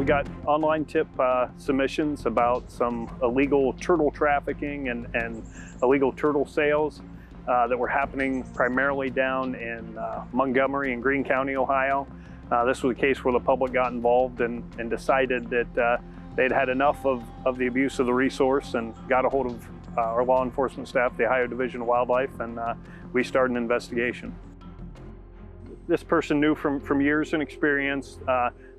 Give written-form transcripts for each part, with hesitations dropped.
We got online tip submissions about some illegal turtle trafficking and illegal turtle sales that were happening primarily down in Montgomery and Greene County, Ohio. This was a case where the public got involved and decided that they'd had enough of the abuse of the resource and got a hold of our law enforcement staff, the Ohio Division of Wildlife, and we started an investigation. This person knew from years and experience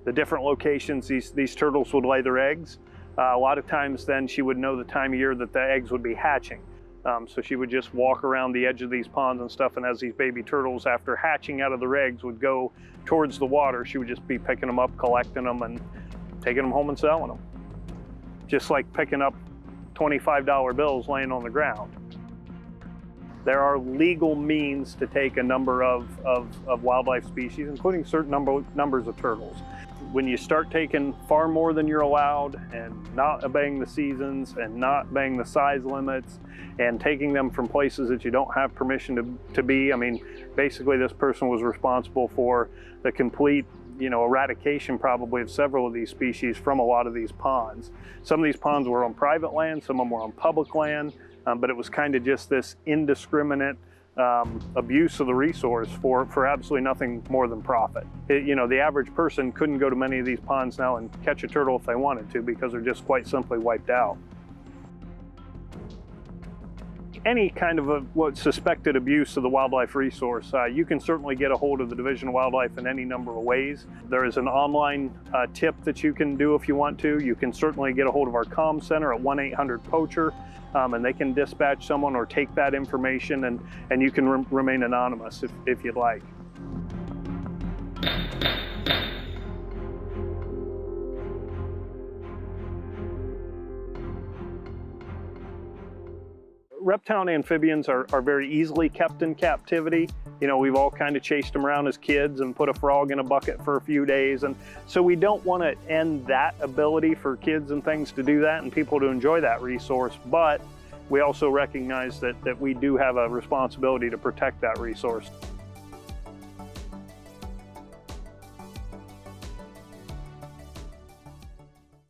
the different locations these turtles would lay their eggs. A lot of times then she would know the time of year that the eggs would be hatching. So she would just walk around the edge of these ponds and stuff, and as these baby turtles, after hatching out of their eggs, would go towards the water, she would just be picking them up, collecting them, and taking them home and selling them. Just like picking up $25 bills laying on the ground. There are legal means to take a number of wildlife species, including certain numbers of turtles. When you start taking far more than you're allowed and not obeying the seasons and not obeying the size limits and taking them from places that you don't have permission to be, I mean, basically this person was responsible for the complete eradication probably of several of these species from a lot of these ponds. Some of these ponds were on private land, some of them were on public land, but it was kind of just this indiscriminate abuse of the resource for absolutely nothing more than profit. The average person couldn't go to many of these ponds now and catch a turtle if they wanted to because they're just quite simply wiped out. Any kind of suspected abuse of the wildlife resource, you can certainly get a hold of the Division of Wildlife in any number of ways. There is an online tip that you can do if you want to. You can certainly get a hold of our comm center at 1-800-POACHER, and they can dispatch someone or take that information, and you can remain anonymous if you'd like. Reptile amphibians are very easily kept in captivity. We've all kind of chased them around as kids and put a frog in a bucket for a few days. And so we don't want to end that ability for kids and things to do that and people to enjoy that resource. But we also recognize that we do have a responsibility to protect that resource.